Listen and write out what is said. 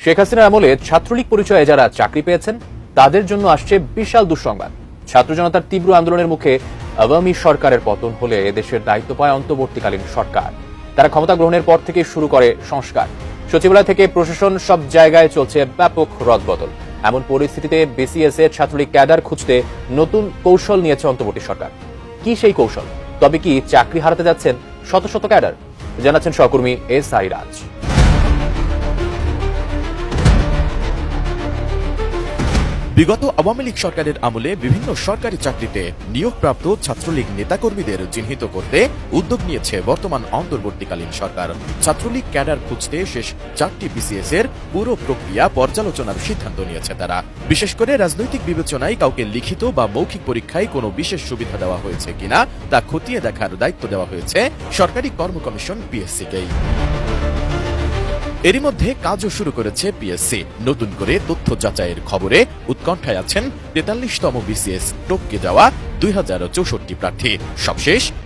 শেখ হাসিনার আমলে ছাত্রলীগ পরিচয়ে যারা চাকরি পেয়েছেন তাদের জন্য আসছে বিশাল দুঃসংবাদ। ছাত্র জনতার তীব্র আন্দোলনের মুখে আওয়ামী সরকারের পতন হলে দেশের দায়িত্ব পায় অন্তর্বর্তীকালীন সরকার। তারা ক্ষমতা গ্রহণের পর থেকে শুরু করে সংস্কার, সচিবালয় থেকে প্রশাসন সব জায়গায় চলছে ব্যাপক রদবদল। এমন পরিস্থিতিতে বিসিএস এর ছাত্রলীগ ক্যাডার খুঁজতে নতুন কৌশল নিয়েছে অন্তর্বর্তী সরকার। কি সেই কৌশল? তবে কি চাকরি হারাতে যাচ্ছেন শত শত ক্যাডার? জানাচ্ছেন সহকর্মী এসআই রাজ। বিগত আওয়ামী লীগ সরকারের আমলে বিভিন্ন সরকারি চাকরিতে নিয়োগপ্রাপ্ত ছাত্রলীগ নেতাকর্মীদের চিহ্নিত করতে উদ্যোগ নিয়েছে বর্তমান অন্তর্বর্তীকালীন সরকার। ছাত্রলীগ ক্যাডার খুঁজতে শেষ 4টি বিসিএস এর পুরো প্রক্রিয়া পর্যালোচনার সিদ্ধান্ত নিয়েছে তারা। বিশেষ করে রাজনৈতিক বিবেচনায় কাউকে লিখিত বা মৌখিক পরীক্ষায় কোনো বিশেষ সুবিধা দেওয়া হয়েছে কিনা তা খতিয়ে দেখার দায়িত্ব দেওয়া হয়েছে সরকারি কর্ম কমিশন পিএসসিকেই। এরই মধ্যে কাজও শুরু করেছে পিএসসি। নতুন করে তথ্য যাচাইয়ের খবরে উৎকণ্ঠায় আছেন 43তম বিসিএস টপকে যাওয়া 2064 প্রার্থী। সবশেষ